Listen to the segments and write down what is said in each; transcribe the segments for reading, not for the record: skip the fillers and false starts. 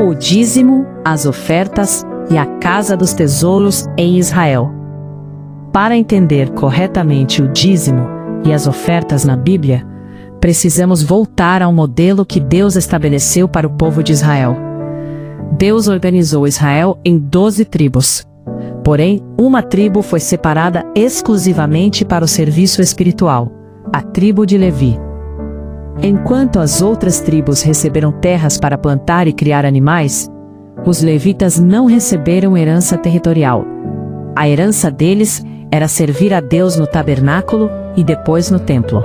O dízimo, as ofertas e a casa dos tesouros em Israel. Para entender corretamente o dízimo e as ofertas na Bíblia, precisamos voltar ao modelo que Deus estabeleceu para o povo de Israel. Deus organizou Israel em 12 tribos. Porém, uma tribo foi separada exclusivamente para o serviço espiritual, a tribo de Levi. Enquanto as outras tribos receberam terras para plantar e criar animais, os levitas não receberam herança territorial. A herança deles era servir a Deus no tabernáculo e depois no templo.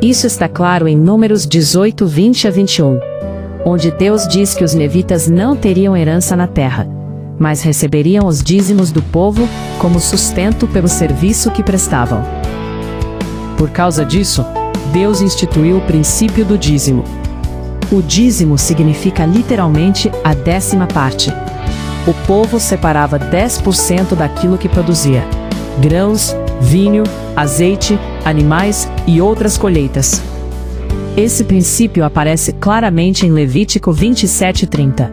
Isso está claro em Números 18, 20 a 21, onde Deus diz que os levitas não teriam herança na terra, mas receberiam os dízimos do povo como sustento pelo serviço que prestavam. Por causa disso, Deus instituiu o princípio do dízimo. O dízimo significa literalmente a 10ª parte. O povo separava 10% daquilo que produzia: grãos, vinho, azeite, animais e outras colheitas. Esse princípio aparece claramente em Levítico 27:30.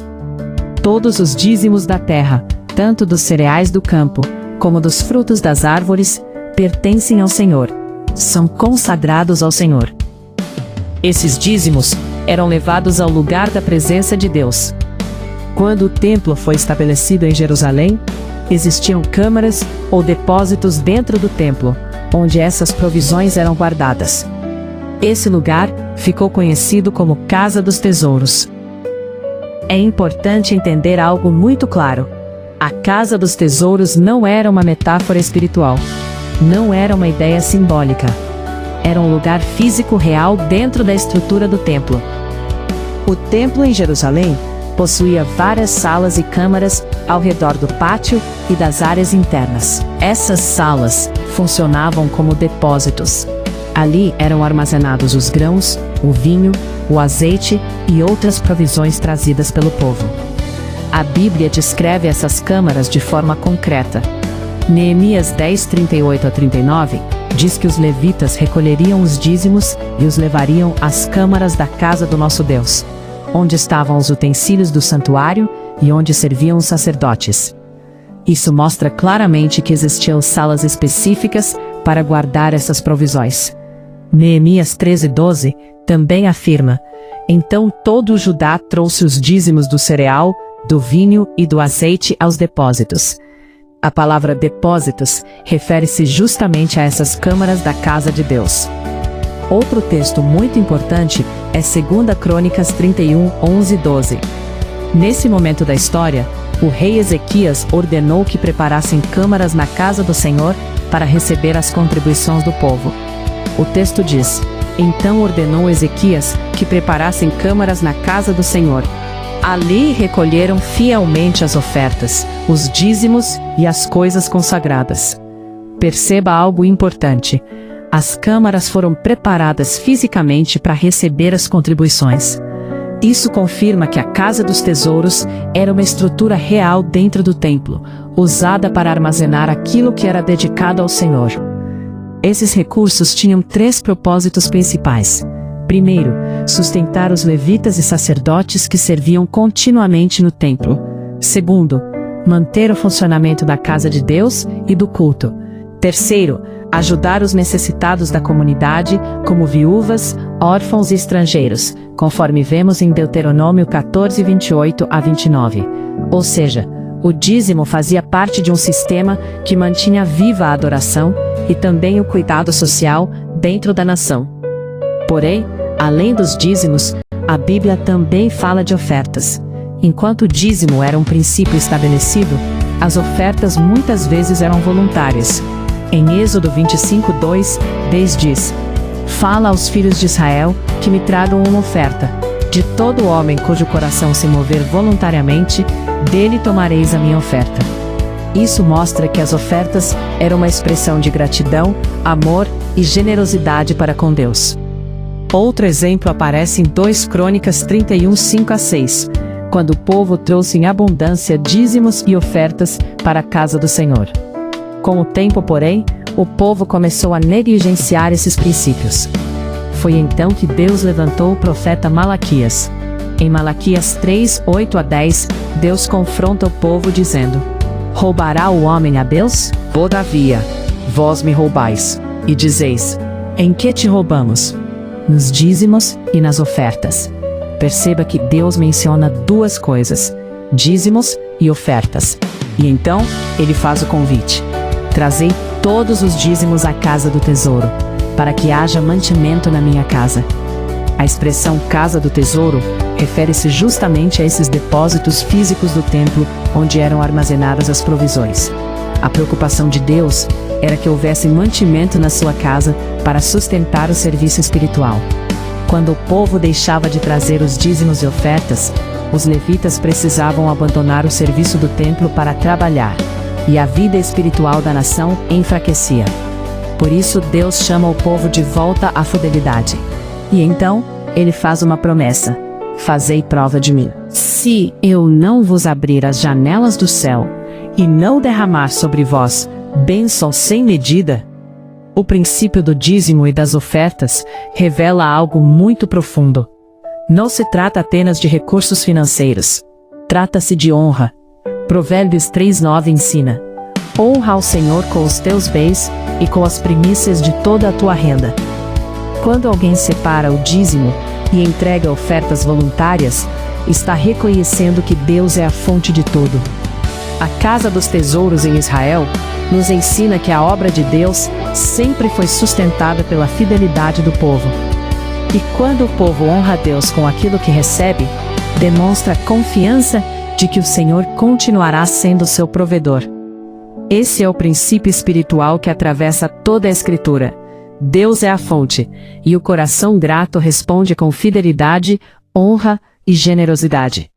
Todos os dízimos da terra, tanto dos cereais do campo, como dos frutos das árvores, pertencem ao Senhor. São consagrados ao Senhor. Esses dízimos eram levados ao lugar da presença de Deus. Quando o templo foi estabelecido em Jerusalém, existiam câmaras ou depósitos dentro do templo, onde essas provisões eram guardadas. Esse lugar ficou conhecido como Casa dos Tesouros. É importante entender algo muito claro. A Casa dos Tesouros não era uma metáfora espiritual. Não era uma ideia simbólica. Era um lugar físico real dentro da estrutura do templo. O templo em Jerusalém possuía várias salas e câmaras ao redor do pátio e das áreas internas. Essas salas funcionavam como depósitos. Ali eram armazenados os grãos, o vinho, o azeite e outras provisões trazidas pelo povo. A Bíblia descreve essas câmaras de forma concreta. Neemias 10, 38 a 39 diz que os levitas recolheriam os dízimos e os levariam às câmaras da casa do nosso Deus, onde estavam os utensílios do santuário e onde serviam os sacerdotes. Isso mostra claramente que existiam salas específicas para guardar essas provisões. Neemias 13:12 também afirma: então todo Judá trouxe os dízimos do cereal, do vinho e do azeite aos depósitos. A palavra depósitos refere-se justamente a essas câmaras da casa de Deus. Outro texto muito importante é 2 Crônicas 31, 11 e 12. Nesse momento da história, o rei Ezequias ordenou que preparassem câmaras na casa do Senhor para receber as contribuições do povo. O texto diz: então ordenou Ezequias que preparassem câmaras na casa do Senhor. Ali recolheram fielmente as ofertas, os dízimos e as coisas consagradas. Perceba algo importante: as câmaras foram preparadas fisicamente para receber as contribuições. Isso confirma que a Casa dos Tesouros era uma estrutura real dentro do templo, usada para armazenar aquilo que era dedicado ao Senhor. Esses recursos tinham 3 propósitos principais. Primeiro, sustentar os levitas e sacerdotes que serviam continuamente no templo. Segundo, manter o funcionamento da casa de Deus e do culto. Terceiro, ajudar os necessitados da comunidade, como viúvas, órfãos e estrangeiros, conforme vemos em Deuteronômio 14, 28 a 29. Ou seja, o dízimo fazia parte de um sistema que mantinha viva a adoração e também o cuidado social dentro da nação. Porém, além dos dízimos, a Bíblia também fala de ofertas. Enquanto o dízimo era um princípio estabelecido, as ofertas muitas vezes eram voluntárias. Em Êxodo 25:2, Deus diz: fala aos filhos de Israel que me tragam uma oferta. De todo homem cujo coração se mover voluntariamente, dele tomareis a minha oferta. Isso mostra que as ofertas eram uma expressão de gratidão, amor e generosidade para com Deus. Outro exemplo aparece em 2 Crônicas 31, 5 a 6, quando o povo trouxe em abundância dízimos e ofertas para a casa do Senhor. Com o tempo, porém, o povo começou a negligenciar esses princípios. Foi então que Deus levantou o profeta Malaquias. Em Malaquias 3, 8 a 10, Deus confronta o povo dizendo: Roubará o homem a Deus? Todavia, vós me roubais, e dizeis: Em que te roubamos? Nos dízimos e nas ofertas. Perceba que Deus menciona duas coisas: dízimos e ofertas. E então, ele faz o convite: Trazei todos os dízimos à casa do tesouro, para que haja mantimento na minha casa. A expressão casa do tesouro refere-se justamente a esses depósitos físicos do templo onde eram armazenadas as provisões. A preocupação de Deus era que houvesse mantimento na sua casa para sustentar o serviço espiritual. Quando o povo deixava de trazer os dízimos e ofertas, os levitas precisavam abandonar o serviço do templo para trabalhar, e a vida espiritual da nação enfraquecia. Por isso Deus chama o povo de volta à fidelidade. E então, ele faz uma promessa: Fazei prova de mim. Se eu não vos abrir as janelas do céu, e não derramar sobre vós bênção sem medida. O princípio do dízimo e das ofertas revela algo muito profundo. Não se trata apenas de recursos financeiros. Trata-se de honra. Provérbios 3:9 ensina: Honra ao Senhor com os teus bens e com as primícias de toda a tua renda. Quando alguém separa o dízimo e entrega ofertas voluntárias, está reconhecendo que Deus é a fonte de tudo. A Casa dos Tesouros em Israel nos ensina que a obra de Deus sempre foi sustentada pela fidelidade do povo. E quando o povo honra a Deus com aquilo que recebe, demonstra confiança de que o Senhor continuará sendo seu provedor. Esse é o princípio espiritual que atravessa toda a Escritura. Deus é a fonte, e o coração grato responde com fidelidade, honra e generosidade.